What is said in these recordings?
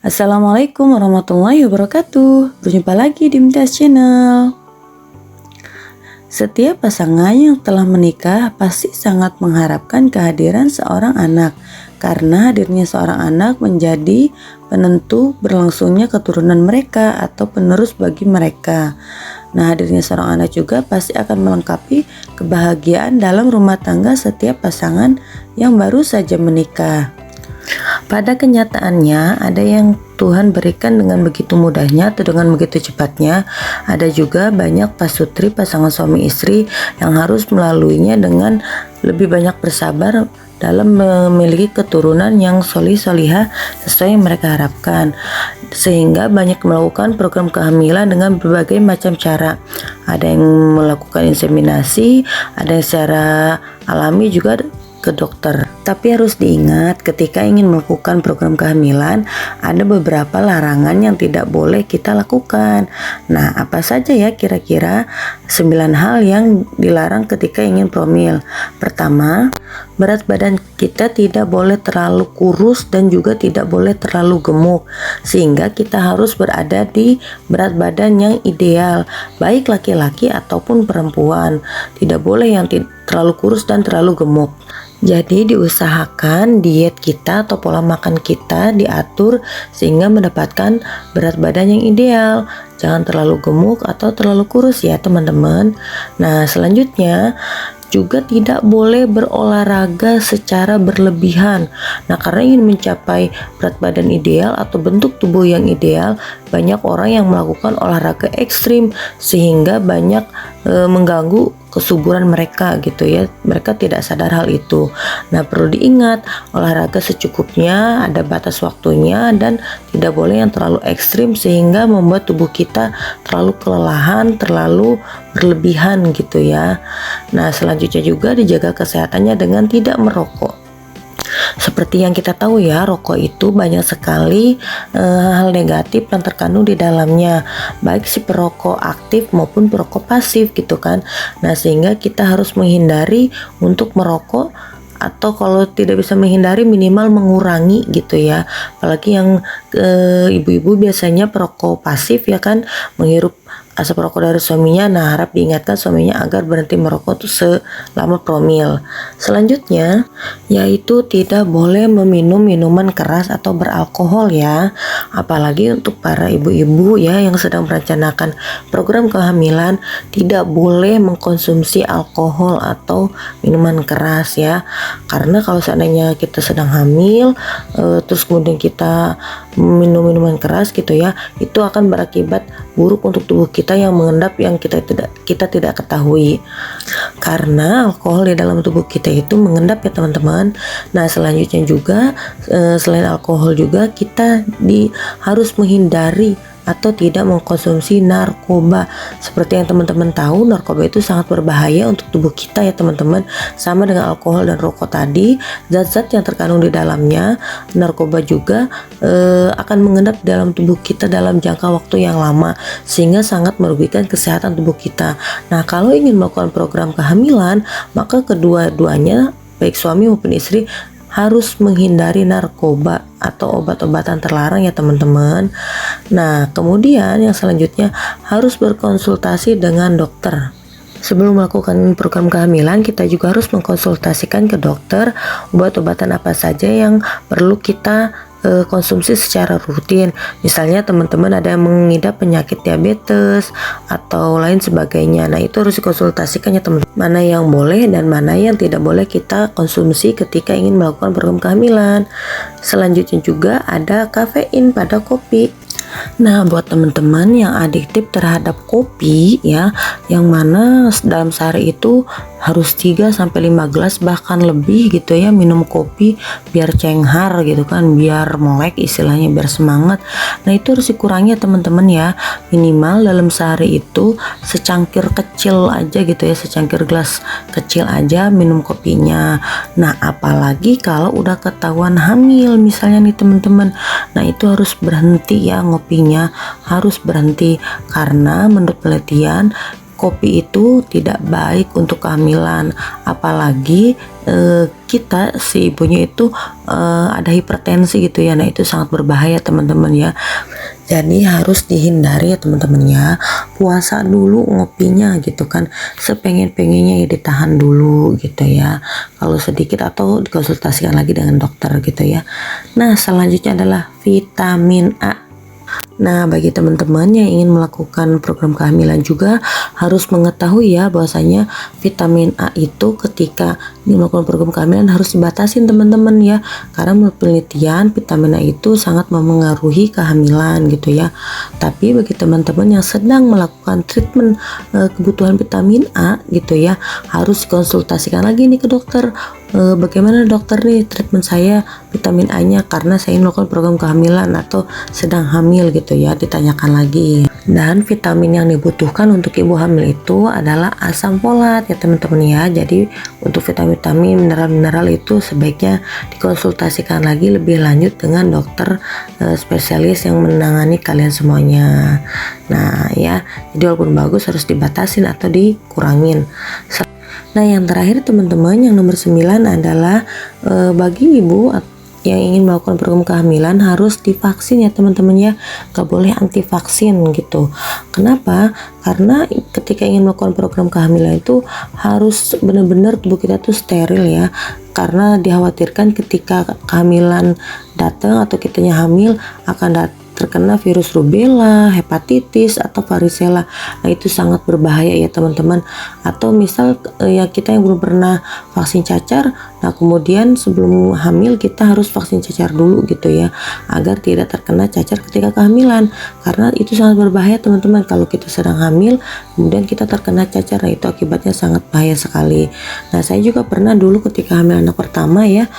Assalamualaikum warahmatullahi wabarakatuh. Berjumpa lagi di Mimtiaz Channel. Setiap pasangan yang telah menikah pasti sangat mengharapkan kehadiran seorang anak, karena hadirnya seorang anak menjadi penentu berlangsungnya keturunan mereka atau penerus bagi mereka. Nah, hadirnya seorang anak juga pasti akan melengkapi kebahagiaan dalam rumah tangga setiap pasangan yang baru saja menikah. Pada kenyataannya, ada yang Tuhan berikan dengan begitu mudahnya atau dengan begitu cepatnya. Ada juga banyak pasutri pasangan suami istri yang harus melaluinya dengan lebih banyak bersabar dalam memiliki keturunan yang solihah sesuai yang mereka harapkan, sehingga banyak melakukan program kehamilan dengan berbagai macam cara. Ada yang melakukan inseminasi, ada yang secara alami juga ke dokter. Tapi harus diingat, ketika ingin melakukan program kehamilan, ada beberapa larangan yang tidak boleh kita lakukan. Nah, apa saja ya kira-kira 9 hal yang dilarang ketika ingin promil? Pertama, berat badan kita tidak boleh terlalu kurus dan juga tidak boleh terlalu gemuk, sehingga kita harus berada di berat badan yang ideal, baik laki-laki ataupun perempuan. Tidak boleh yang terlalu kurus dan terlalu gemuk. Jadi diusahakan diet kita atau pola makan kita diatur sehingga mendapatkan berat badan yang ideal. Jangan terlalu gemuk atau terlalu kurus ya teman-teman. Nah, selanjutnya juga tidak boleh berolahraga secara berlebihan. Nah, karena ingin mencapai berat badan ideal atau bentuk tubuh yang ideal, banyak orang yang melakukan olahraga ekstrim sehingga banyak mengganggu kesuburan mereka gitu ya. Mereka tidak sadar hal itu. Nah, perlu diingat, olahraga secukupnya, ada batas waktunya, dan tidak boleh yang terlalu ekstrim sehingga membuat tubuh kita terlalu kelelahan, terlalu berlebihan gitu ya. Nah, selanjutnya juga dijaga kesehatannya dengan tidak merokok. Seperti yang kita tahu ya, rokok itu banyak sekali hal negatif yang terkandung di dalamnya, baik si perokok aktif maupun perokok pasif gitu kan. Nah, sehingga kita harus menghindari untuk merokok, atau kalau tidak bisa menghindari minimal mengurangi gitu ya. Apalagi yang ibu-ibu biasanya perokok pasif ya kan, menghirup asap rokok dari suaminya. Nah, harap diingatkan suaminya agar berhenti merokok tuh selama promil. Selanjutnya yaitu tidak boleh meminum minuman keras atau beralkohol ya. Apalagi untuk para ibu-ibu ya yang sedang merencanakan program kehamilan, tidak boleh mengkonsumsi alkohol atau minuman keras ya. Karena kalau seandainya kita sedang hamil terus kemudian kita minum minuman keras gitu ya, itu akan berakibat buruk untuk tubuh kita yang mengendap yang kita tidak ketahui. Karena alkohol di dalam tubuh kita itu mengendap ya teman-teman. Nah, selanjutnya juga selain alkohol juga kita harus menghindari atau tidak mengkonsumsi narkoba. Seperti yang teman-teman tahu, narkoba itu sangat berbahaya untuk tubuh kita ya teman-teman. Sama dengan alkohol dan rokok tadi, zat-zat yang terkandung di dalamnya, narkoba juga akan mengendap dalam tubuh kita dalam jangka waktu yang lama, sehingga sangat merugikan kesehatan tubuh kita. Nah, kalau ingin melakukan program kehamilan, maka kedua-duanya baik suami maupun istri harus menghindari narkoba atau obat-obatan terlarang ya teman-teman. Nah, kemudian yang selanjutnya harus berkonsultasi dengan dokter. Sebelum melakukan program kehamilan, kita juga harus mengkonsultasikan ke dokter obat-obatan apa saja yang perlu kita konsumsi secara rutin. Misalnya teman-teman ada yang mengidap penyakit diabetes atau lain sebagainya. Nah, itu harus dikonsultasikan ya teman-teman, mana yang boleh dan mana yang tidak boleh kita konsumsi ketika ingin melakukan program kehamilan. Selanjutnya juga ada kafein pada kopi. Nah, buat teman-teman yang adiktif terhadap kopi ya, yang mana dalam sehari itu harus 3-5 gelas bahkan lebih gitu ya minum kopi biar cenghar gitu kan, biar melek istilahnya, biar semangat. Nah, itu harus dikurangi ya teman-teman ya. Minimal dalam sehari itu secangkir kecil aja gitu ya, secangkir gelas kecil aja minum kopinya. Nah, apalagi kalau udah ketahuan hamil misalnya nih teman-teman, nah itu harus berhenti ya, ngopinya harus berhenti. Karena menurut penelitian kopi itu tidak baik untuk kehamilan, apalagi kita si ibunya itu ada hipertensi gitu ya. Nah itu sangat berbahaya teman-teman ya. Jadi harus dihindari ya teman-teman ya. Puasa dulu ngopinya gitu kan, sepengen-pengennya ya ditahan dulu gitu ya, kalau sedikit, atau dikonsultasikan lagi dengan dokter gitu ya. Nah selanjutnya adalah vitamin A. Nah, bagi teman-teman yang ingin melakukan program kehamilan juga harus mengetahui ya bahwasanya vitamin A itu ketika melakukan program kehamilan harus dibatasin teman-teman ya. Karena menurut penelitian vitamin A itu sangat memengaruhi kehamilan gitu ya. Tapi bagi teman-teman yang sedang melakukan treatment kebutuhan vitamin A gitu ya, harus konsultasikan lagi nih ke dokter. Bagaimana dokter nih treatment saya vitamin A-nya karena saya melakukan program kehamilan atau sedang hamil gitu ya, ditanyakan lagi. Dan vitamin yang dibutuhkan untuk ibu hamil itu adalah asam folat ya teman-teman ya. Jadi untuk vitamin-vitamin mineral-mineral itu sebaiknya dikonsultasikan lagi lebih lanjut dengan dokter spesialis yang menangani kalian semuanya. Nah ya, jadi walaupun bagus harus dibatasin atau dikurangin. Nah yang terakhir teman-teman, yang nomor 9 adalah bagi ibu yang ingin melakukan program kehamilan harus divaksin ya teman-teman ya, gak boleh anti vaksin gitu. Kenapa? Karena ketika ingin melakukan program kehamilan itu harus benar-benar tubuh kita tuh steril ya, karena dikhawatirkan ketika kehamilan datang atau kitanya hamil akan terkena virus rubella, hepatitis, atau varicella. Nah itu sangat berbahaya ya teman-teman. Atau misal ya kita yang belum pernah vaksin cacar, nah kemudian sebelum hamil kita harus vaksin cacar dulu gitu ya, agar tidak terkena cacar ketika kehamilan. Karena itu sangat berbahaya teman-teman, kalau kita sedang hamil kemudian kita terkena cacar, nah itu akibatnya sangat bahaya sekali. Nah saya juga pernah dulu ketika hamil anak pertama ya,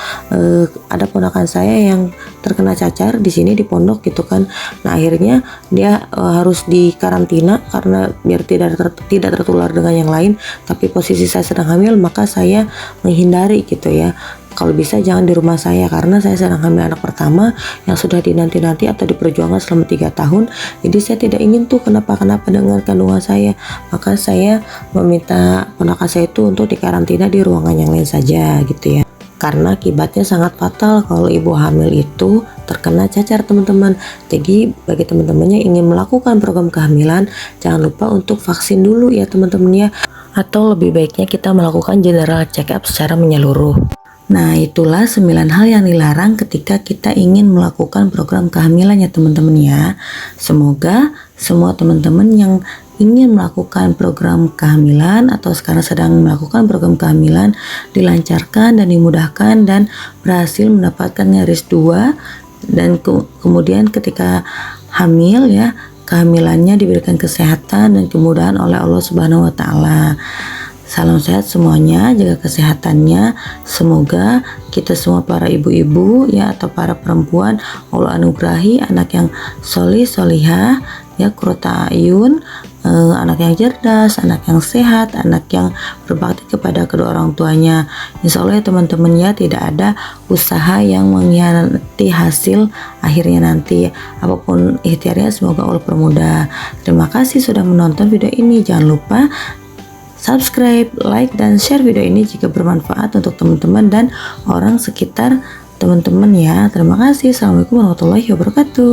ada ponakan saya yang terkena cacar di sini di pondok gitu kan. Nah akhirnya dia harus dikarantina karena biar tidak tertular dengan yang lain. Tapi posisi saya sedang hamil, maka saya menghindari gitu ya. Kalau bisa jangan di rumah saya, karena saya sedang hamil anak pertama yang sudah dinanti-nanti atau diperjuangkan selama 3 tahun. Jadi saya tidak ingin tuh kenapa-kenapa dengan kandungan saya. Maka saya meminta ponakan saya itu untuk dikarantina di ruangan yang lain saja gitu ya. Karena akibatnya sangat fatal kalau ibu hamil itu terkena cacar teman-teman. Jadi bagi teman-teman yang ingin melakukan program kehamilan, jangan lupa untuk vaksin dulu ya teman-teman ya. Atau lebih baiknya kita melakukan general check up secara menyeluruh. Nah itulah 9 hal yang dilarang ketika kita ingin melakukan program kehamilan ya teman-teman ya. Semoga semua teman-teman yang ingin melakukan program kehamilan atau sekarang sedang melakukan program kehamilan dilancarkan dan dimudahkan dan berhasil mendapatkan garis 2, dan kemudian ketika hamil ya, kehamilannya diberikan kesehatan dan kemudahan oleh Allah Subhanahu wa taala. Salam sehat semuanya, jaga kesehatannya. Semoga kita semua para ibu-ibu ya atau para perempuan Allah anugerahi anak yang solih solihah ya, qurrata ayun, anak yang cerdas, anak yang sehat, anak yang berbakti kepada kedua orang tuanya. Insya Allah ya teman-teman ya, tidak ada usaha yang mengkhianati hasil akhirnya nanti. Apapun ikhtiarnya semoga Allah permudah. Terima kasih sudah menonton video ini. Jangan lupa subscribe, like, dan share video ini jika bermanfaat untuk teman-teman dan orang sekitar teman-teman ya. Terima kasih. Assalamualaikum warahmatullahi wabarakatuh.